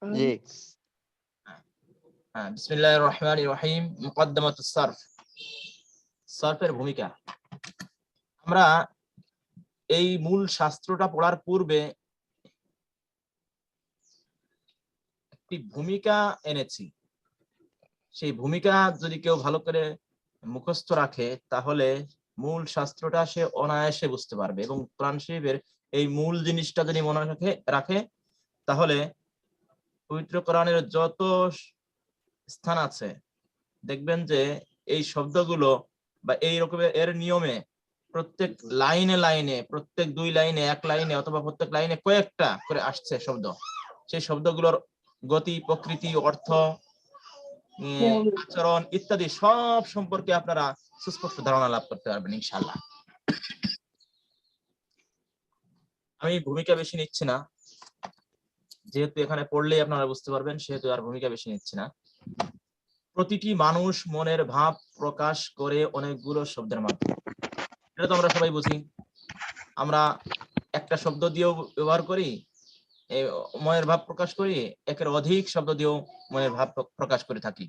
জি। হ্যাঁ, বিসমিল্লাহির রহমানির রহিম। মুকদ্দমাতুস সারফ, সারফের ভূমিকা। আমরা এই মূল শাস্ত্রটা পড়ার পূর্বে একটি ভূমিকা এনেছি। সেই ভূমিকা যদি কেউ ভালো করে মুখস্থ রাখে তাহলে মূল শাস্ত্রটা সে অনায়াসে বুঝতে পারবে, এবং কোরআন শরীফের এই মূল জিনিসটা যদি মনে রাখে তাহলে পবিত্র কোরআনের যত স্থান আছে দেখবেন যে এই শব্দগুলো বা এই রকমের এর নিয়মে প্রত্যেক লাইনে লাইনে, প্রত্যেক 2 লাইনে, 1 লাইনে অথবা প্রত্যেক লাইনে কয়েকটা করে আসছে শব্দ। সেই শব্দগুলোর গতি, প্রকৃতি, অর্থ, আচরণ ইত্যাদি সব সম্পর্কে আপনারা সুস্পষ্ট ধারণা লাভ করতে পারবেন ইনশাআল্লাহ। আমি ভূমিকা বেশি নিচ্ছি না, যেহেতু এখানে পড়লেই আপনারা বুঝতে পারবেন, সেহেতু আর ভূমিকা বেশি নিচ্ছি না। প্রতিটি মানুষ মনের ভাব প্রকাশ করে অনেকগুলো শব্দের মাধ্যমে, এটা তো আমরা সবাই বুঝি। আমরা একটা শব্দ দিয়েও ব্যবহার করি, মনের ভাব প্রকাশ করি, একের অধিক শব্দ দিয়েও মনের ভাব প্রকাশ করে থাকি।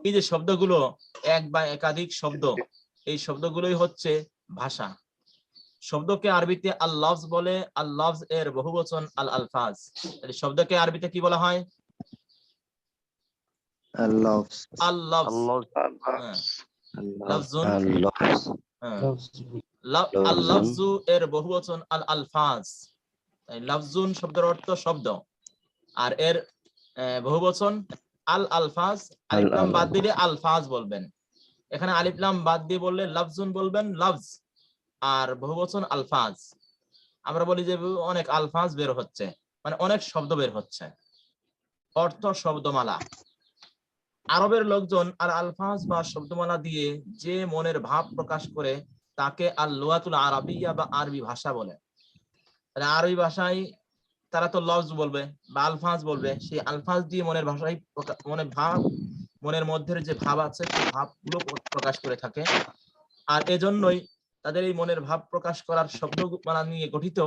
এই যে শব্দগুলো, এক বা একাধিক শব্দ, এই শব্দগুলোই হচ্ছে ভাষা। শব্দকে আরবিতে আল লফজ বলে, আল লফজ এর বহুবচন আল আলফাজ। শব্দকে আরবিতে কি বলা হয়? আল লফজ। আল লফজ। লাফজুন। আল লাফজু এর বহুবচন আল আলফাজ। লাফজুন শব্দের অর্থ শব্দ, আর এর বহুবচন আল আলফাজ। আলিফ লাম বাদ দিলে আলফাজ বলবেন। এখানে আলিফ লাম বাদ দিয়ে বললে লাফজুন বলবেন, লাফজ, আর বহুবচন আলফাজ। আমরা বলি যে অনেক আলফাজ বের হচ্ছে, মানে অনেক শব্দ বের হচ্ছে, অর্থ শব্দমালা। আরবের লোকজন আল আলফাজ বা শব্দমালা দিয়ে যে মনের ভাব প্রকাশ করে তাকে আল লুগাতুল আরাবিয়া বা আরবি ভাষা বলে। আরবি ভাষায় তারা তো লফজ বলবে বা আলফাজ বলবে, সেই আলফাজ দিয়ে মনের ভাষায় মনের ভাব, মনের মধ্যে যে ভাব আছে সেই ভাবগুলো প্রকাশ করে থাকে। আর এজন্যই তাদের এই মনের ভাব প্রকাশ করার শব্দমালা নিয়ে গঠিত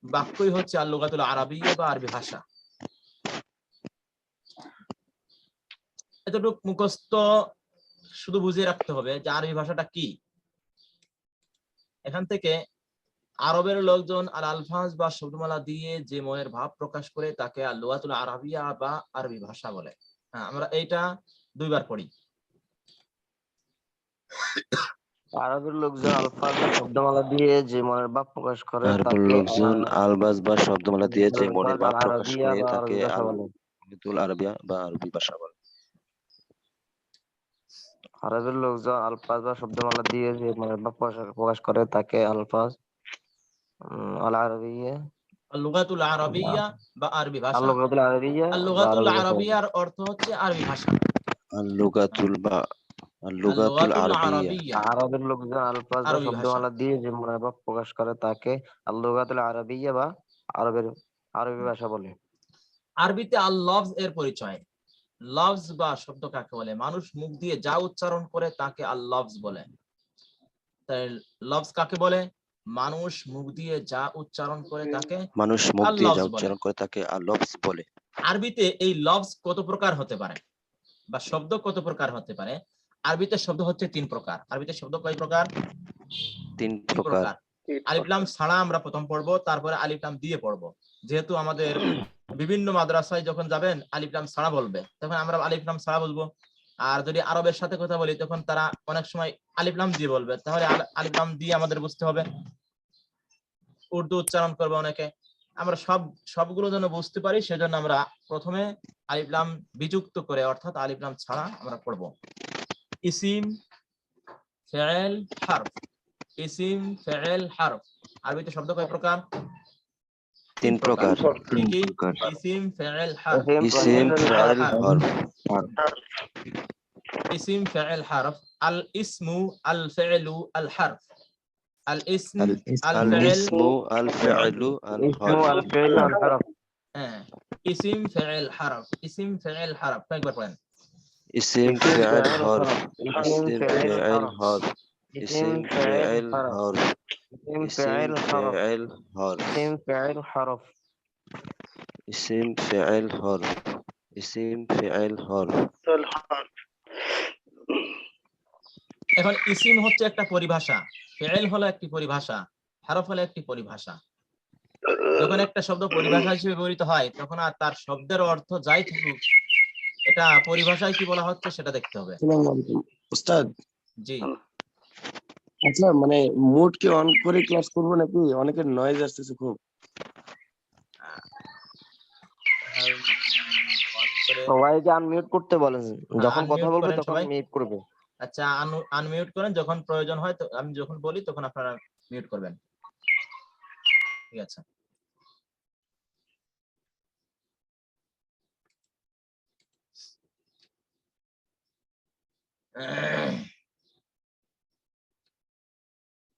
বাক্যই হচ্ছে আল লুগাতুল আরাবিয়া বা আরবি ভাষা। এতটুকু মুখস্থ শুধু বুঝিয়ে রাখতে হবে যে আরবি ভাষাটা কি। এখান থেকে আরবের লোকজন আল আলফাজ বা শব্দমালা দিয়ে যে মনের ভাব প্রকাশ করে তাকে আল লুগাতুল আরাবিয়া বা আরবি ভাষা বলে। হ্যাঁ, আমরা এইটা 2 বার পড়ি। আরবের লোকজন আলফাজ বা শব্দমালা দিয়ে যে মনের ভাব প্রকাশ করে আরবের তাকে লোকজন আলফাজ বা শব্দমালা দিয়ে যে মনের ভাব প্রকাশ আরবিয়া করে বা তাকে আরবি ভাষা আল বলে। লুগাতুল আরাবিয়া বা আরবি ভাষা বলে। আরবের লোকজন আলফাজ বা শব্দমালা দিয়ে যে মনের ভাব প্রকাশ করে তাকে আলফাজ আল আরবিয়া, আল লুগাতুল আরাবিয়া বা আরবি আল ভাষা। লুগাতুল আরবিয়া আল বা লুগাতুল আরবি ভাষা বলে। আরাবিয়ার অর্থ হচ্ছে আরবি ভাষা। আল লুগাতুল বা আল আল লুগাতুল লুগাতুল আরাবিয়া। আরাবিয়া, আরবের লোকজন আলফাজ বা আরবি ভাষা। শব্দমালা দিয়ে যে মনের ভাব প্রকাশ করে তাকে আল লুগাতুল আরবিয়া বা আরবি ভাষা বলে। আরবিতে আল লফজ এর পরিচয়। লফজ বা শব্দ কাকে বলে? মানুষ মুখ দিয়ে যা উচ্চারণ করে তাকে আল লফজ বলে। তাই লফজ কাকে বলে? মানুষ মুখ দিয়ে যা উচ্চারণ করে তাকে মানুষ মুখ আল দিয়ে যা লফজ বলে। উচ্চারণ করে তাকে আল লফজ বলে। আরবিতে এই লফজ কত প্রকার হতে পারে বা শব্দ কত প্রকার হতে পারে? আরবিতে শব্দ হচ্ছে 3 প্রকার। আরবিতে শব্দ কয় প্রকার? 3 3 প্রকার। প্রকার। আলিফ লাম ছাড়া আমরা প্রথম পড়বো, তারপরে আলিফ লাম দিয়ে পড়বো। যেহেতু আমাদের বিভিন্ন মাদ্রাসায় যখন যাবেন আলিফ লাম ছাড়া বলবে, তখন আমরা আলিফ লাম ছাড়া বলবো। আর যদি আরবের সাথে কথা বলি তখন তারা অনেক সময় আলিফ লাম দিয়ে বলবে, তাহলে আলিফ লাম দিয়ে আমাদের বুঝতে হবে। উর্দু উচ্চারণ করবে অনেকে। আমরা সবগুলো যেন বুঝতে পারি সেজন্য আমরা প্রথমে আলিফ লাম বিযুক্ত করে, অর্থাৎ আলিফ লাম ছাড়া আমরা পড়বো। ইসিম, ফেল, হারফ। ইসিম, ফেল, হারফ। আরবিতে শব্দ কয় প্রকার? 3 প্রকার। কি কি? ইসিম, ফেল, হারফ। ইসিম, ফাইল, হরফ। ইসিম, ফেল, হারফ। আল ইসমু, আল ফেলু, আল হারফ। আল ইসম, আল আল ফেল, ইসমু, আল ফাইলু, আল ইসমু হরফ। আল ফিল আল হরফ। হ্যাঁ, ইসিম, ফেল, হারফ। ইসিম, ফেল, হারফ কয়েকবার পড়েন। ইসিম, ফাইল, হরফ। ইসিম ইসিম, ফাইল ফাইল, হরফ। হরফ। ইসিম ইসিম, ফাইল ফাইল, হরফ। হরফ। ইসিম ইসিম, ফাইল হরফ। ফাইল, হরফ। ইসিম ফাইল হরফ। اسم فعل حرف اسم فعل حرف এখন ইসিম হচ্ছে একটা পরিভাষা, ফেল হলো একটি পরিভাষা, হরফ হলো একটি পরিভাষা। যখন একটা শব্দ পরিভাষা হিসেবে ব্যবহৃত হয় তখন আর তার শব্দের অর্থ যাই থাকুক, এটা পরিভাষায় কি বলা হচ্ছে সেটা দেখতে হবে। আসসালামু আলাইকুম উস্তাদ। জি, আচ্ছা মানে মুড কি অন করে ক্লাস করবো নাকি? অনেকের নয়েজ আসতেছে খুব। on করে সবাইকে আনমিউট করতে বলেন, যখন কথা unmute বলবে করেন তখন সবাই। মিউট করবে। আচ্ছা, আনমিউট করেন, যখন প্রয়োজন হয় তো আমি যখন বলি তখন আপনারা মিউট করবেন, ঠিক আছে?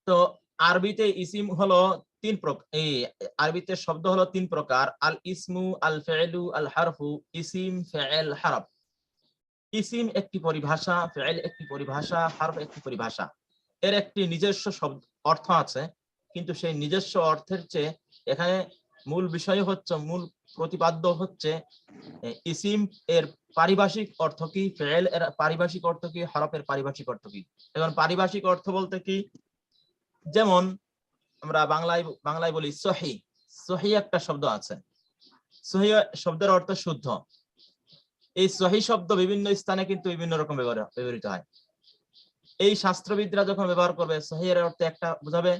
তো আরবিতে ইসিম হলো তিন প্রকার, এই আরবিতে শব্দ হলো তিন প্রকার: আল ইসমু, আল ফেলু, আল হারফু। ইসিম, ফেল, হারফ। ইসিম একটি পরিভাষা, ফেল একটি পরিভাষা, হারফ একটি পরিভাষা। এর একটি নিজস্ব শব্দ অর্থ আছে, কিন্তু সেই নিজস্ব অর্থের চেয়ে এখানে মূল বিষয় হচ্ছে, মূল প্রতিপাদ্য হচ্ছে ইসিম এর পারিভাষিক অর্থ কি, ফেল এর পারিভাষিক অর্থ কি, হরফের পারিভাষিক অর্থ কি। এখন পারিভাষিক অর্থ বলতে কি, যেমন আমরা বাংলায় বলি সহি। সহি একটা শব্দ আছে, সহি শব্দের অর্থ শুদ্ধ। এই সহি শব্দ বিভিন্ন স্থানে কিন্তু বিভিন্ন রকম ব্যবহৃত হয়। এই শাস্ত্রবিদরা যখন ব্যবহার করবে সহি এর অর্থ একটা বোঝাবে,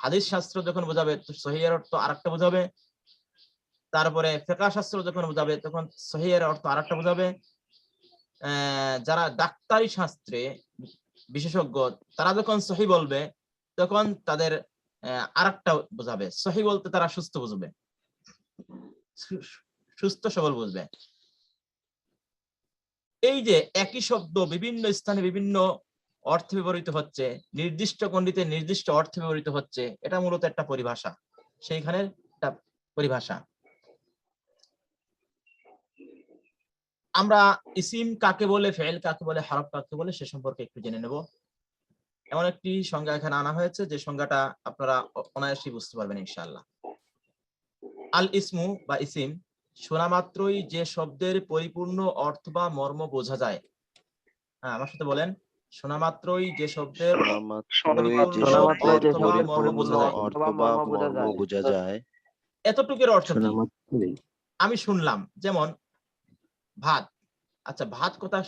হাদিস শাস্ত্র যখন বোঝাবে তো সহি এর অর্থ আরেকটা বোঝাবে, তারপরে ফিকহ শাস্ত্র যখন বোঝাবে তখন সহি এর অর্থ আরেকটা বোঝাবে। যারা ডাক্তারি শাস্ত্রে বিশেষজ্ঞ তারা যখন সহি বলবে তখন তাদের আরেকটা বোঝাবে। সহি বলতে তারা সুস্থ বুঝবে, সুস্থ সবল বুঝবে। এই যে একই শব্দ বিভিন্ন স্থানে বিভিন্ন অর্থে ব্যবহৃত হচ্ছে, নির্দিষ্ট গণ্ডিতে নির্দিষ্ট অর্থে ব্যবহৃত হচ্ছে, এটা মূলত একটা পরিভাষা, সেইখানের একটা পরিভাষা। আমরা ইসিম কাকে বলে, ফেল কাকে বলে, হরফ কাকে বলে সে সম্পর্কে একটু জেনে নেব। এমন একটি সংজ্ঞা এখানে আনা হয়েছে যে সংজ্ঞাটা আপনারা অনায়াসই বুঝতে পারবেন ইনশাআল্লাহ। আল ইসমু বা ইসিম শোনা মাত্রই যে শব্দের পরিপূর্ণ অর্থ বা মর্ম বোঝা যায়। হ্যাঁ, আমার সাথে বলেন, শোনা মাত্রই যে শব্দের পরিপূর্ণ অর্থ বা মর্ম বোঝা যায়। অর্থ বা মর্ম বোঝা যায়। এতটুকুর অর্থ কি? আমি শুনলাম, যেমন ভাত। আচ্ছা, ভাত কথা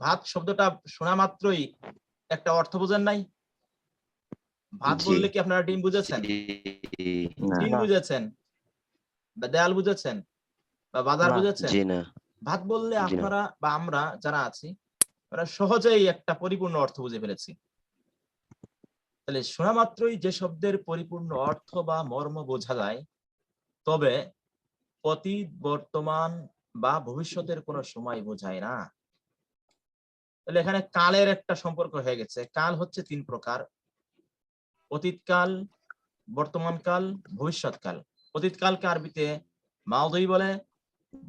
ভাত শব্দটা শোনা মাত্রই একটা অর্থ বোঝেন নাই? ভাত বললে কি আপনারা ডিম বুঝেছেন, ডিম বুঝেছেন, বা দেয়াল বুঝেছেন, বা বাজার বুঝেছেন? জি না। ভাত বললে আপনারা বা আমরা যারা আছি আমরা সহজেই একটা পরিপূর্ণ অর্থ বুঝে ফেলেছি। তাহলে শোনা মাত্রই যে শব্দের পরিপূর্ণ অর্থ বা মর্ম বোঝা যায়, তবে অতীত, বর্তমান বা ভবিষ্যতের কোনো সময় বোঝায় না। তাহলে এখানে কালের একটা সম্পর্ক হয়ে গেছে। কাল হচ্ছে তিন প্রকার: অতীতকাল, বর্তমানকাল, ভবিষ্যৎকাল। অতীতকালকে আরবিতে মাউদি বলে,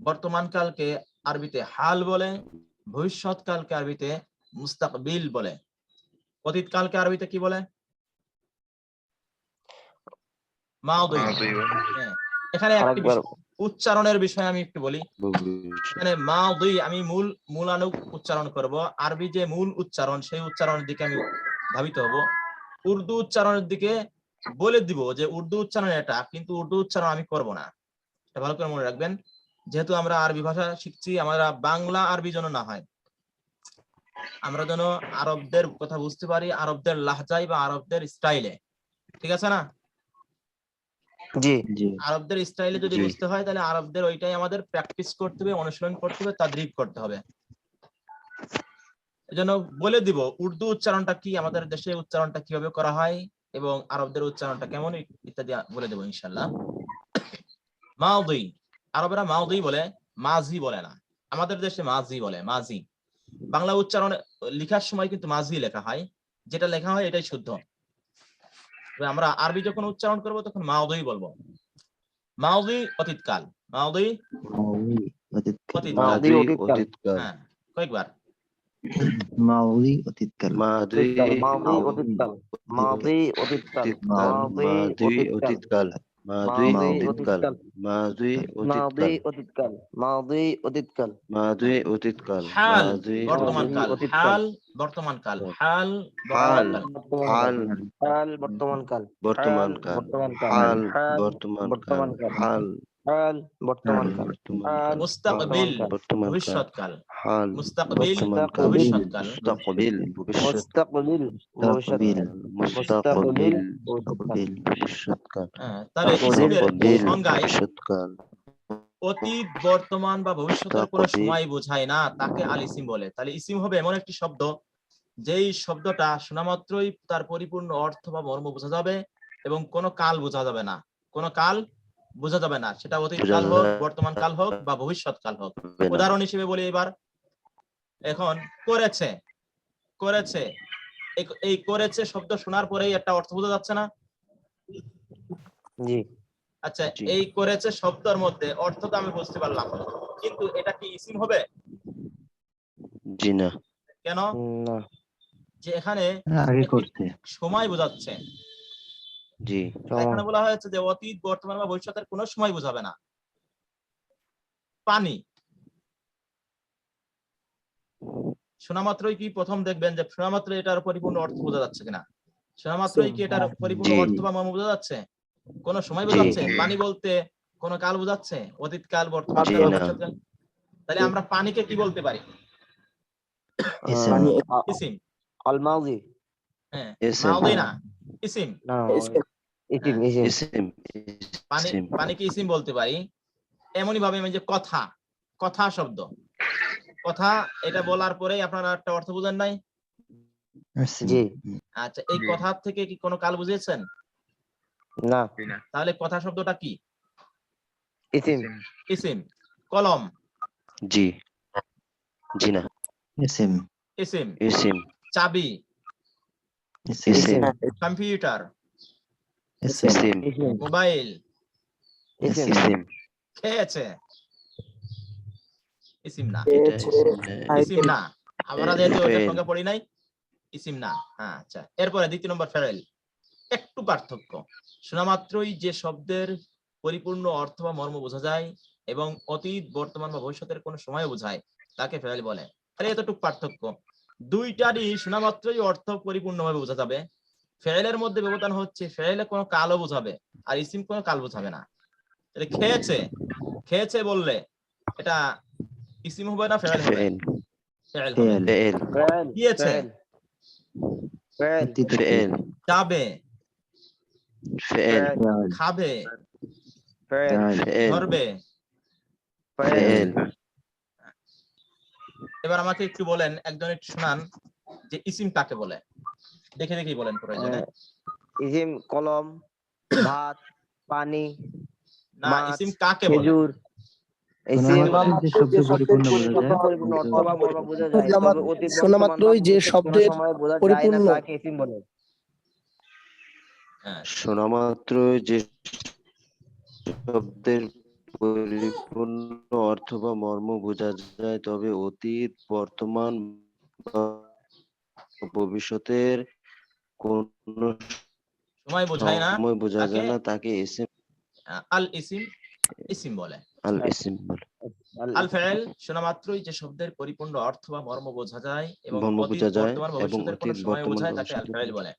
বর্তমানকালকে আরবিতে হাল বলে, ভবিষ্যৎকালকে আরবিতে মুস্তাকবিল বলে। অতীতকালকে আরবিতে কি বলে? মাউদি। হ্যাঁ, এখানে একটি উচ্চারণের বিষয় আমি একটু বলি। এখানে মাউদি আমি মূলানুগ উচ্চারণ করব। আরবি যে মূল উচ্চারণ সেই উচ্চারণের দিকে আমি ধাবিত হব। উর্দু উচ্চারণের দিকে বলে দিব যে উর্দু উচ্চারণ এটা, কিন্তু উর্দু উচ্চারণ আমি করব না। এটা ভালো করে মনে রাখবেন। যেহেতু আমরা আরবি ভাষা শিখছি, আমরা বাংলা আরবি যেন না হয়, আমরা যেন আরবদের কথা বুঝতে পারি, আরবদের লাহজায় বা আরবদের স্টাইলে। ঠিক আছে না? জি, আরবদের স্টাইলে যদি বুঝতে হয় তাহলে আরবদের ওইটাই আমাদের প্র্যাকটিস করতে হবে, অনুশীলন করতে হবে, তাদরিব করতে হবে। এজন্য বলে দিব উর্দু উচ্চারণটা কি, আমাদের দেশে উচ্চারণটা কিভাবে করা হয় এবং আরবদের উচ্চারণটা কেমন ইত্যাদি বলে দেবো ইনশাআল্লাহ। মাউদি, আরবরা মাউদি বলে, মাজি বলে না। আমাদের দেশে মাজি বলে, মাজি। বাংলা উচ্চারণ লেখার সময় কিন্তু মাজি লেখা হয়, যেটা লেখা হয় এটাই শুদ্ধ। আমরা আরবি যখন উচ্চারণ করব তখন মাউদি বলবো। মাউদি অতীতকাল, মাউদি অতীতকাল। হ্যাঁ, কয়েকবার? মাউদি অতীতকাল, মাদি অতীতকাল, মাদি অতীতকাল, মাদি অতীতকাল। মাদি মাদি অতীতকাল, অতীতকাল, মাদি মাদি অতীতকাল, অতীতকাল, মাদি অতীতকাল, মাদি অতীতকাল, হাল মাদি বর্তমান মাদি কাল, অতীতকাল, হাল বর্তমান কাল, হাল হাল, বর্তমান কাল। হাল বর্তমান কাল, হাল হাল বর্তমান কাল, বর্তমান কাল, হাল হাল বর্তমান কাল, বর্তমান কাল, হাল বর্তমান হাল কাল, বর্তমান কাল, মুস্তাকবিল হাল হাল ভবিষ্যৎ কাল, হাল মুস্তাকবিল বর্তমান কাল, ভবিষ্যৎ কাল, মুস্তাকবিল ভবিষ্যৎ মুস্তাকবিল ভবিষ্যৎ মুস্তাকবিল, কাল, মুস্তাকবিল ভবিষ্যৎ কাল, ভবিষ্যৎ কাল, তাহলে মুস্তাকবিল ইসিমের মুস্তাকবিল সংজ্ঞায় ভবিষ্যৎ কাল, অতীত, বর্তমান বা ভবিষ্যতের কোনো মুস্তাকবিল সময় বোঝায় না, তাকে আল ইসিম বলে। তাহলে ইসিম হবে এমন একটি শব্দ যেই শব্দটা শোনা মাত্রই তার পরিপূর্ণ অর্থ বা মর্ম বোঝা যাবে এবং কোনো কাল বোঝা যাবে না, কোনো কাল বোঝা যাবে না, সেটা অতীত বোঝা কাল হোক, বর্তমান কাল হোক বা ভবিষ্যৎ কাল হোক। যাবে না। উদাহরণ হিসেবে বলি এবার, এখন করেছে, করেছে, এই করেছে শব্দ শোনার পরেই একটা অর্থ বোঝা যাচ্ছে না? জি আচ্ছা, জি। এই করেছে শব্দের মধ্যে অর্থটা আমি বুঝতে পারলাম, কিন্তু এটা কি ইসিম হবে? জি না। কেন? না যে এখানে আগে একটি করছে। সময় বোঝাচ্ছে। জি এখানে বলা হয়েছে যে অতীত, বর্তমান বা ভবিষ্যতের কোনো সময় বোঝাবে না। পানি শোনা মাত্রই কি প্রথম দেখবেন যে শোনা মাত্রই এটার পরিপূর্ণ অর্থ বোঝা যাচ্ছে কিনা? শোনা মাত্রই কি এটার পরিপূর্ণ জি। অর্থ বা মর্ম বোঝা যাচ্ছে? কোন সময় জি। বোঝাচ্ছে? পানি বলতে কোন কাল বোঝাচ্ছে? অতীত কাল, বর্তমান জি কাল, না। ভবিষ্যৎ কাল? তাহলে আমরা পানিকে কি বলতে পারি? ESIM, eSIM. আল মাদি, হ্যাঁ, ইসিম। মাউদি না, ইসিম। না ইসিম, হ্যাঁ, ইসিম, ইসিম পানি, ইসিম পানিকে ইসিম বলতে পারি। এমনই ভাবে আমি যে কথা, কথা শব্দ, কথা, এটা বলার পরেই আপনারা একটা অর্থ বুঝেন নাই? ইসিম, জি আচ্ছা, এই কথা থেকে কি কোনো কাল বুঝিয়েছেন? না তাহলে কথা শব্দটা কি? ESIM, eSIM. কলম, জি জি না। ESIM, eSIM. ইসিম চাবি, eSIM, eSIM, computer, eSIM, eSIM eSIM, mobile, eSIM, eSIM. খেয়েছে, ইসিম না, এটা ইসিম না। ইসিম না। আমরা যেহেতু ওইটার ফেল। সঙ্গে পড়ি নাই, ইসিম না। হ্যাঁ, আচ্ছা, এরপরে দ্বিতীয় নম্বর ফেরেল। একটু পার্থক্য, শোনা মাত্রই যে শব্দের পরিপূর্ণ অর্থ বা মর্ম বোঝা যায় এবং অতীত, বর্তমান বা ভবিষ্যতের কোন সময় বোঝায়, তাকে ফেরেল বলে। আরে এতটুকু পার্থক্য, দুইটারই শোনা মাত্রই অর্থ পরিপূর্ণভাবে বোঝা যাবে। ফেরেলের মধ্যে ব্যবধান হচ্ছে ফেরেলে কোনো কালও বোঝাবে আর ইসিম কোনো কাল বোঝাবে না। তাহলে খেয়েছে, খেয়েছে বললে এটা ইসিম হবে না ফেরেল হবে? ফেল। ফেরেল হবে। Fail, fail. ফেল, দিয়েছে, ফেল, ফেল, অতীত, ফেল। যাবে, ফেল। ফেল, খাবে, ফেল, ফেল। ধরবে। Fail, fail. এবার আমাকে একটু বলেন, একজন একটু শোনান যে ইসিম কাকে বলে, দেখে দেখেই বলেন প্রয়োজনে। ইসিম কলম, ভাত, পানি, না, মাছ, ইসিম কাকে বলে? খেজুর। শোনা ইসিম মাত্রই যে শব্দ পরিপূর্ণ বোঝা যায়, পরিপূর্ণ অর্থ বা মর্ম বোঝা যায়, শোনা তবে অতীত, শোনা বর্তমান বা মাত্রই যে ভবিষ্যৎ কোনো শব্দের সময় বোঝা যায় না, পরিপূর্ণ তাকে ইসিম বলে। হ্যাঁ, শোনা মাত্র যে শব্দের পরিপূর্ণ অর্থ বা মর্ম বোঝা যায়, তবে অতীত, বর্তমান বা ভবিষ্যতের কোন সময় বোঝায় না, সময় বোঝা তাকে যায় না, তাকে ইসিম আল ইসিম, ইসিম বলে। আল ইসিম বলে। আল ফাইল শোনা মাত্রই যে শব্দের পরিপূর্ণ অর্থ বা মর্ম বোঝা যায় এবং মর্ম অতীত, বোঝা যায় বর্তমান, এবং ভবিষ্যতের কোন অতীত, সময় বর্তমান, বোঝায়, তাকে আল ভবিষ্যতের ফাইল বলে।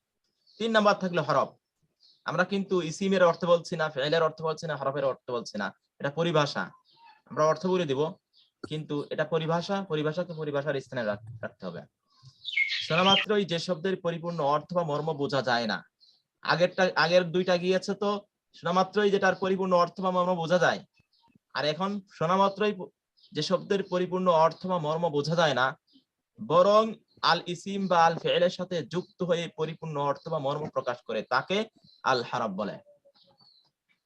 3 নাম্বার থাকলো হরফ। আমরা কিন্তু ইসিমের অর্থ বলছি না, ফাইলের অর্থ বলছি না, হরফের অর্থ বলছি না, এটা পরিভাষা। আমরা অর্থ বলে দিব, কিন্তু এটা পরিভাষা, পরিভাষাকে পরিভাষার স্থানে রাখতে হবে। শোনা মাত্রই যে শব্দের পরিপূর্ণ অর্থ বা মর্ম বোঝা যায় না, আগের দুইটা গিয়েছে তো শোনা মাত্রই যেটার পরিপূর্ণ অর্থ বা মর্ম বোঝা যায়, আর এখন শোনা মাত্রই যে শব্দের পরিপূর্ণ অর্থ বা মর্ম বোঝা যায় না, বরং আল ইসিম বা আল ফি'লের সাথে যুক্ত হয়ে পরিপূর্ণ অর্থ বা মর্ম প্রকাশ করে, তাকে আল হরফ বলে।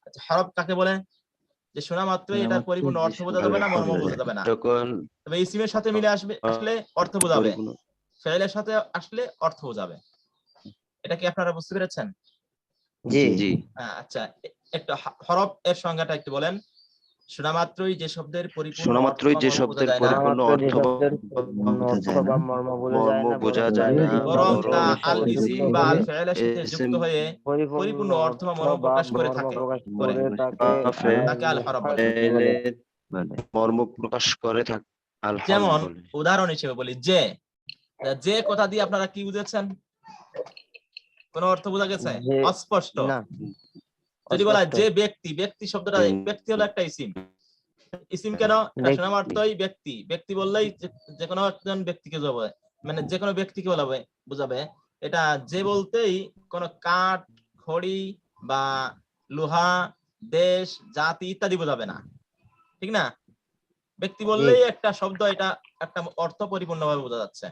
আচ্ছা, হরফ কাকে বলে? যে শোনা মাত্রই এটার পরিপূর্ণ অর্থ বোঝা যাবে না, মর্ম বোঝা যাবে না, যখন তবে ইসিমের সাথে মিলে আসলে অর্থ বোঝাবে, পরিপূর্ণ ফি'লের সাথে আসলে অর্থ বোঝাবে। এটা কি আপনারা বুঝতে পেরেছেন? জি জি আচ্ছা, একটু হরফ এর সংজ্ঞাটা একটু বলেন। শোনা মাত্রই যে শব্দের পরিপূর্ণ শোনামাত্রই অর্থ যে বা মর্ম শব্দের বোঝা যায় না, পরিপূর্ণ আমাদের অর্থ যে শব্দের পূর্ণ বোঝা অর্থ যায় না, বা মর্ম বোঝা যায় মর্ম না, বোঝা বরং যায় না, বরং বরং তা এর আল সাথে ইসিম যুক্ত বা আল হয়ে ফি'লের সাথে যুক্ত হয়ে পরিপূর্ণ পরিপূর্ণ অর্থ বা অর্থ মর্ম বা প্রকাশ করে মর্ম থাকে প্রকাশ করে করে তাকে তাকে আল হরফ বলে। বলে। বলে। মর্ম প্রকাশ করে থাকে আল হরফ যেমন বলে। উদাহরণ হিসেবে বলি যে, যে কথা দিয়ে আপনারা কি বুঝেছেন? কোন অর্থ বোঝা গেছে? যে অস্পষ্ট। না, যদি বলা হয় অস্পষ্ট। যে ব্যক্তি, ব্যক্তি শব্দটা, ব্যক্তি হলো একটা ইসিম। ইসিম কেন? শোনা মাত্রই ব্যক্তি, ব্যক্তি বললেই যে কোনো একজন ব্যক্তিকে বোঝাবে, মানে যে কোনো ব্যক্তিকে বোঝাবে। এটা যে বলতেই কোন কাঠ, খড়ি বা লোহা, দেশ, জাতি ইত্যাদি বোঝাবে না, ঠিক না? ব্যক্তি বললেই একটা শব্দ, এটা একটা অর্থ পরিপূর্ণভাবে বোঝা যাচ্ছে।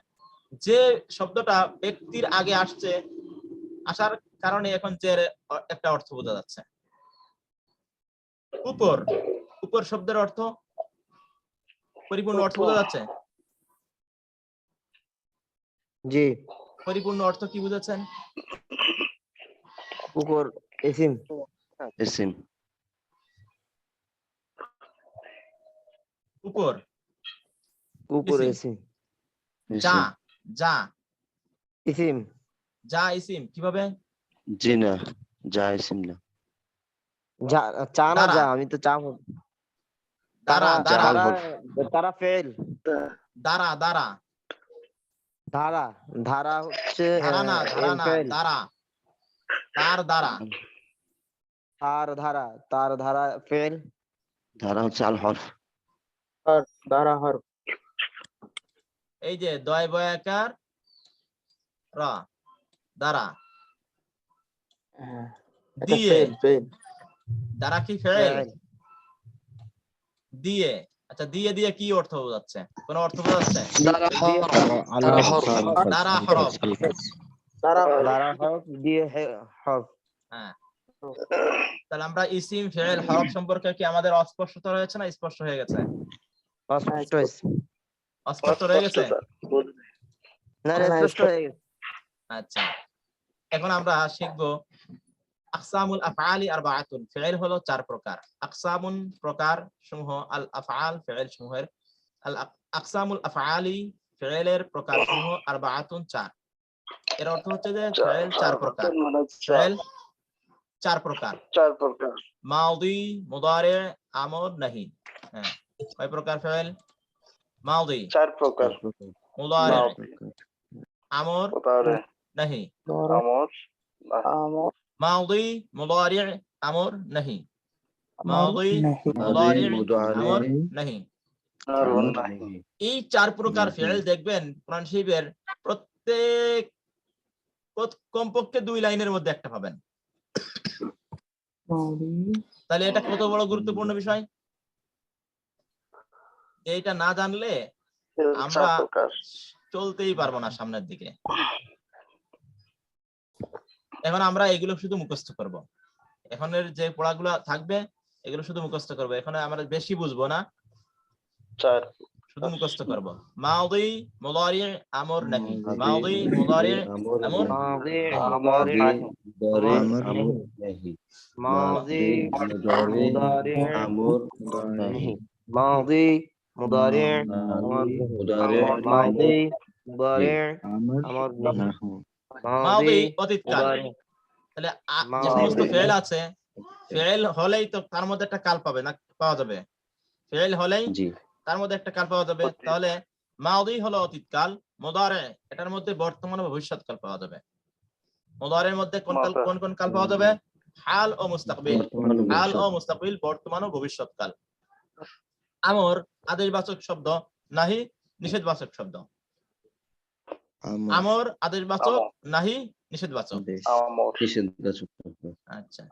যে শব্দটা ব্যক্তির আগে আসছে, আসার কারণে এখন যে একটা অর্থ বোঝা যাচ্ছে। উপর, উপর শব্দের অর্থ পরিপূর্ণ অর্থ বোঝা যাচ্ছে? জি, পরিপূর্ণ অর্থ কি বুঝেছেন? উপর ইসিম। ইসিম। উপর উপর ইসিম। ইসিম। যা, যা, ইসিম। যা ইসিম কিভাবে? জি না, যা ইসিম না। যা, চা না দ্বারা, যা, আমি তো চা দ্বারা, তারা দ্বারা, আল হরফ। তারা ফেল। দ্বারা, দ্বারা, ধারা, ধারা হচ্ছে ধারা না, ধারা না, ফেল। দ্বারা, তার দ্বারা, তার ধারা, তার ধারা ফেল। ধারা হচ্ছে আল হরফ। ধারা হরফ। এই যে দয় বয়াকার রা, দ্বারা, দিয়ে, দ্বারা কি ফেল? দিয়ে, আচ্ছা দিয়ে দিয়ে কি অর্থ বোঝাচ্ছে? কোন অর্থ বোঝাচ্ছে? দ্বারা হরফ। দ্বারা হরফ। দ্বারা হরফ দিয়ে হরফ। হ্যাঁ, তাহলে আমরা ইসিম, ফেল, হরফ সম্পর্কে কি আমাদের অস্পষ্টতা রয়েছে না স্পষ্ট হয়ে গেছে? অস্পষ্ট হয়েছে। অস্পষ্ট রয়ে গেছে? না না, স্পষ্ট হয়ে গেছে। আচ্ছা, এখন আমরা শিখবো আকসামুল আফআলি আরবাআতুন। ফি'ল হলো 4 প্রকার। আকসামুন প্রকার সমূহ, আল আফআল ফি'ল সমূহের, আল আকসামুল আফআলি ফি'লের প্রকার সমূহ, আরবাআতুন 4। এর অর্থ হচ্ছে যে ফি'ল 4 প্রকার। ফি'ল 4 প্রকার। মাদি, মুদারি, আমর, নাহি। হ্যাঁ, কয় প্রকার ফি'ল? মাদি 4 প্রকার। মুদারি আমর নাহি। মাদি মুদারি আমর নাহি। মাদি মুদারি আমর নাহি। এই 4 প্রকার ফি'ল দেখবেন কোরআন শরীফের প্রত্যেক কমপক্ষে 2 লাইনের মধ্যে একটা পাবেন। তাহলে এটা কত বড় গুরুত্বপূর্ণ বিষয়, এইটা না জানলে আমরা চলতেই পারবো না সামনের দিকে। এখন আমরা এগুলো শুধু মুখস্থ করব। এখনের যে পড়াগুলো থাকবে এগুলো শুধু মুখস্থ করব। এখন আমরা বেশি বুঝবো না, 4 শুধু মুখস্থ করব। মাদি মুদারি আমর নাহি। মাদি মুদারি আমর মাদি নাহি। মাদি মুদারি আমর নাহি। মাদি মুদারি আমর নাহি। মাদি মুদারি আমর নাহি। মাদি অতীতকাল। তাহলে যে সমস্ত ফেল আছে, ফেল হলেই তো তার মধ্যে একটা কাল পাবে না, পাওয়া যাবে। ফেল হলেই তার মধ্যে একটা কাল পাওয়া যাবে। তাহলে মাদি হলো অতীতকাল, মুদারি এটার মধ্যে বর্তমান ও ভবিষ্যৎকাল পাওয়া যাবে। মুদারির মধ্যে কোন কাল, কোন কোন কাল পাওয়া যাবে? হাল ও মুস্তাকবিল। হাল ও মুস্তাকবিল, বর্তমান ও ভবিষ্যৎকাল। আমর আদেশবাচক শব্দ, নাহি নিষেধবাচক শব্দ। আমর আদেশবাচক, নাহি নিষেধবাচক। আচ্ছা,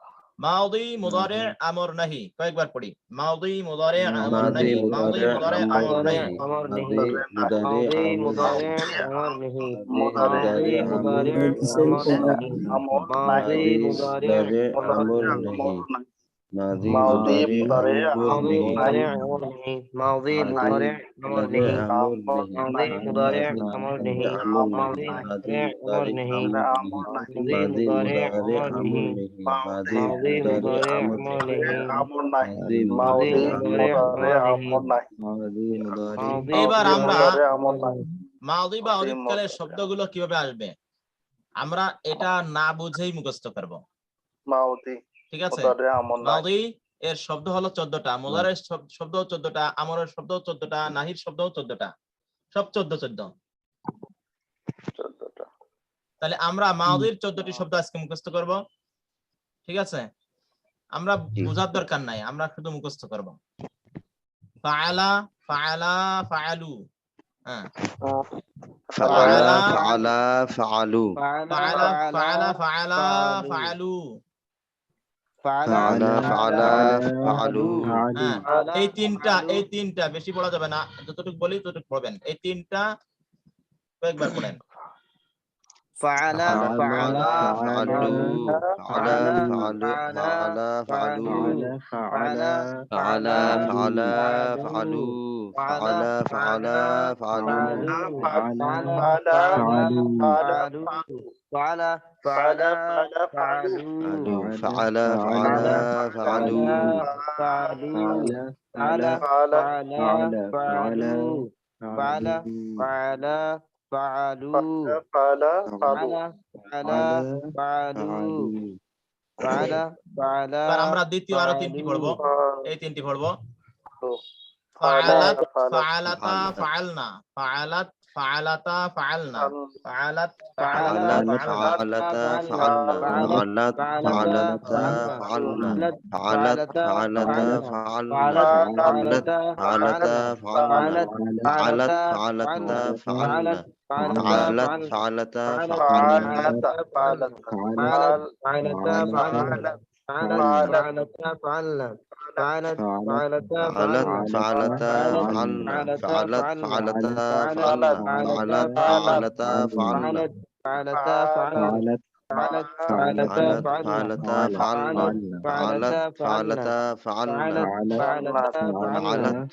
মাদি মুদারি আমর নাহি কয়েকবার পড়ি। মাদি মুদারি আমর নাহি। মাদি মুদারি আমর নাহি। আমর নাহি। মাদি মুদারি আমর নাহি। মাদি মুদারি আমর নাহি। মাদি মুদারি আমর নাহি। মাদি মাউদি মুদারে মুদারে আমর ماضي নেহি مضارع أمر মাদি نهي মুদারে আমর নেহি ماضي مضارع মাদি أمر মুদারে نهي আমর নেহি ماضي মাদি مضارع মুদারে أمر আমর نهي নেহি মাদি ماضي মুদারে مضارع আমর أمر নেহি نهي আমর নাই মাদি ماضي মুদারে مضارع আমর أمر নেহি نهي মাদি মুদারে ماضي এবার মাউদি আমরা মুদারে আমর নাই মাদি বা মাউদি অতীতকালের মুদারে শব্দগুলো কিভাবে আসবে আমরা এটা না বুঝেই মুখস্থ করব। মাউদি ঠিক আছে, মুদারে আমর নাই মাদি এর শব্দ হলো 14টা, মুদারের শব্দ 14টা, আমরের শব্দ 14টা, নাহির শব্দ 14টা, সব 14 14টা তাহলে আমরা মাদির 14টি শব্দ আজকে মুখস্থ করব। ঠিক আছে, আমরা বোঝার দরকার নাই, আমরা শুধু মুখস্থ করব। ফাআলা ফাআলা ফাআলু, হ্যাঁ ফাআলা ফাআলা ফাআলা ফাআলু ফাআলা ফাআলা ফাআলা ফাআলু, ফাআলা ফাআলা ফাআলু হ্যাঁ এই তিনটা বেশি পড়া যাবে না, যতটুকু বলি ততটুকু পড়বেন। এই তিনটা কয়েকবার পড়েন। فعل فعل ফাআলু ফাআলা فعل ফাআলু ফাআলা فعل ফাআলা فعل ফাআলা ফাআলা ফাআলু ফাআলা ফাআলা ফাআলু فعل فعل এবার আমরা দ্বিতীয় আরো তিনটি পড়বো, এই তিনটি পড়বো। ফাআলাত ফাআলাতা ফাআলনা, ফাআলাত ফাআলাতা ফাআলনা, ফাআলাত ফাআলাতা ফাআলাতা ফাআলনা, ফাআলনা ফাআলাতা ফাআলনা ফাআলাত ফাআলাতা ফাআলনা ফাআলাতা ফাআলনা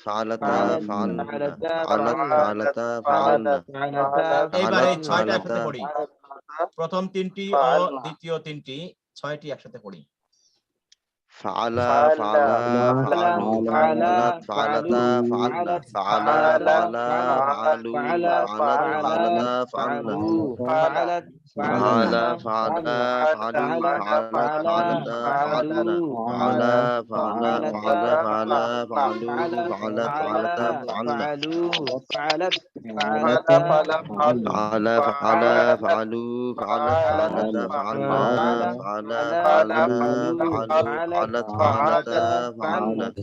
ফাআলাতা ফাআলতা ফাআলনা فعلت এইবার এই 6টা একসাথে পড়ি, প্রথম তিনটি ও দ্বিতীয় তিনটি 6টি একসাথে পড়ি। فعل فعل فعلوا فعلت فعلتا فعلنا فعل فعل فعلوا فعلت فعلنا فعلت فعل فعل فعلوا فعلت فعلنا فعل فعل فعل فعل فعلوا فعلت فعلنا فعل فعل فعلوا فعلت فعلت فعلنا فعل فعل فعلوا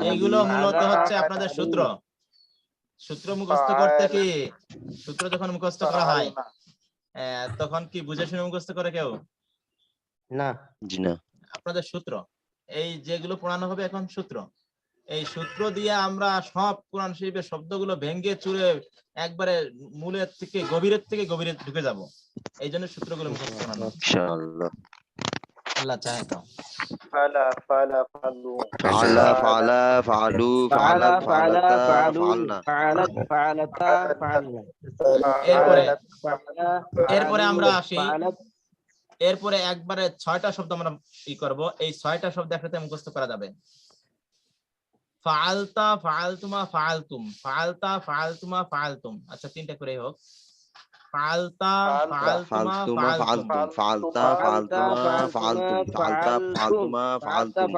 এইগুলো মূলত হচ্ছে আপনাদের সূত্র। সূত্র মুখস্থ করতে কি, সূত্র যখন মুখস্থ করা হয় তখন কি বুঝে শুনে মুখস্থ করে কেউ? না, জি না। আপনাদের সূত্র, এই যেগুলো পড়ানো হবে এখন সূত্র, এই সূত্র দিয়ে আমরা সব কোরআন শরীফের শব্দগুলো ভেঙ্গে চুরে একবারে মূলের থেকে গভীরে ঢুকে যাব। এই জন্য সূত্রগুলো মুখস্থ করানো ইনশাআল্লাহ, আল্লাহ চায় তো। فعل فعل فعلوا فعلت فعلنا এরপরে আমরা আসি, এরপরে একবারে 6টা শব্দ আমরা ই করব। এই 6টা শব্দ একসাথে মুখস্থ করা যাবে। ফাআলতা ফাআলতুমা ফাআলতুম, ফাআলতা ফাআলতুমা ফাআলতুম, আচ্ছা 3টা করেই হোক। ফাআলতা ফাআলতুমা ফাআলতুম, ফাআলতা ফাআলতুমা ফাআলতুম, ফাআলতা ফাআলতুমা ফাআলতুম,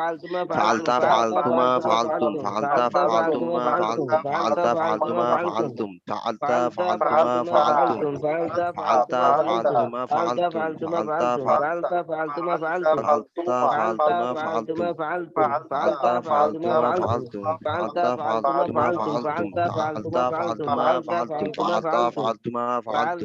ফাআলতা ফাআলতুমা ফাআলতুম, ফাআলতা ফাআলতুমা ফাআলতুম, ফাআলতা ফাআলতুমা ফাআলতুম, ফাআলতা ফাআলতুমা ফাআলতুম, ফাআলতা ফাআলতুমা ফাআলতুম, ফাআলতা ফাআলতুমা ফাআলতুম, ফাআলতা ফাআলতুমা ফাআলতুম, ফাআলতা ফাআলতুমা ফাআলতুম, ফাআলতা ফাআলতুমা ফাআলতুম, ফাআলতা ফাআলতুমা ফাআলতুম, ফাআলতা ফাআলতুমা ফাআলতুম,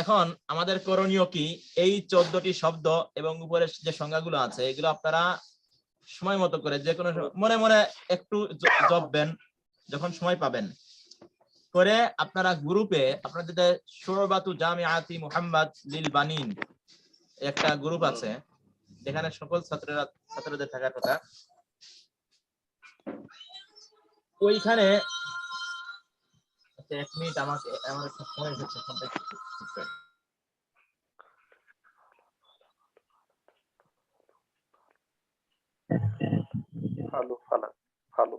এখন আমাদের করণীয় কি, এই 14টি শব্দ এবং উপরের যে সংজ্ঞাগুলো আছে এগুলো আপনারা সময় মতো করে যে কোনো মনে মনে একটু জপবেন যখন সময় পাবেন, করে আপনারা গ্রুপে আপনাদের যে শুরবাতু জামিআতি মুহাম্মদ লিল বানিন একটা গ্রুপ আছে, যেখানে সকল ছাত্রদের থাকার কথা, ওইখানে এক মিনিট আমাকে আমার একটু সময় হচ্ছে ফালু ফালা ফালু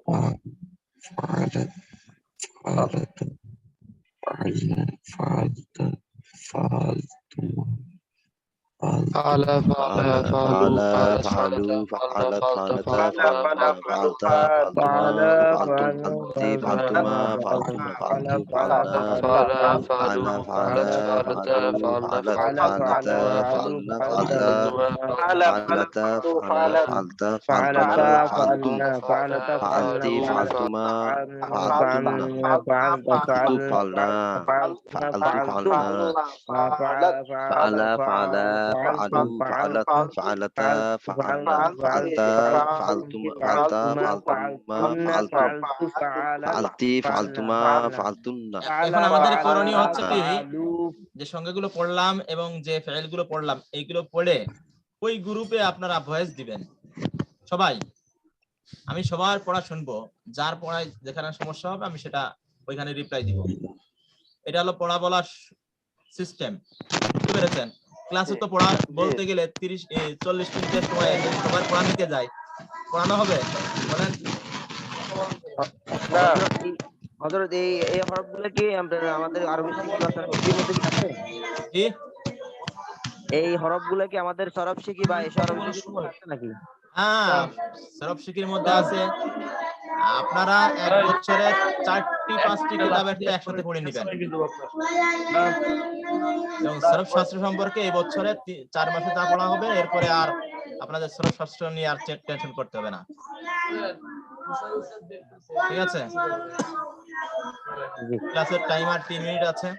এখন আমাদের করণীয় হচ্ছে কি, যে সংজ্ঞাগুলো পড়লাম এবং যে ফেলগুলো পড়লাম এইগুলো পড়ে ওই গ্রুপে আপনারা ভয়েস দিবেন সবাই। আমি সবার পড়া শুনবো, যার পড়ায় যেখানে সমস্যা হবে আমি সেটা ওইখানে রিপ্লাই দিব। এটা হলো পড়া বলার সিস্টেম, বুঝতে পেরেছেন? ক্লাসে তো পড়া বলতে গেলে 30-40 মিনিটের সময় সবার পড়া নিতে যায়, পড়ানো হবে বলেন? হযরত এই হরফগুলো কি আমাদের আরবি শিক্ষা মধ্যে কি আছে? কি এই হরফগুলো কি আমাদের সরব শিখি বা এই সরব শিখি আছে নাকি? হ্যাঁ, সরব শিখির মধ্যে আছে। আপনারা এক বছরে 4-5টি কিতাবের একসাথে পড়ে নেবেন এবং সরব শাস্ত্র সম্পর্কে এই বছরে 4 মাসে যা পড়া হবে এরপরে আর আপনাদের সরব শাস্ত্র নিয়ে আর টেনশন করতে হবে না, ঠিক আছে? ক্লাসের টাইম আর 3 মিনিট আছে।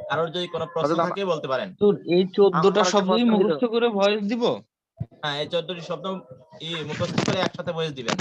কারোর যদি কোনো প্রশ্ন থাকে বলতে পারেন। তো এই 14টা শব্দই মুখস্থ করে ভয়েস দিব? হ্যাঁ, এই 14টি শব্দ মুখস্থ করে একসাথে ভয়েস দিবেন।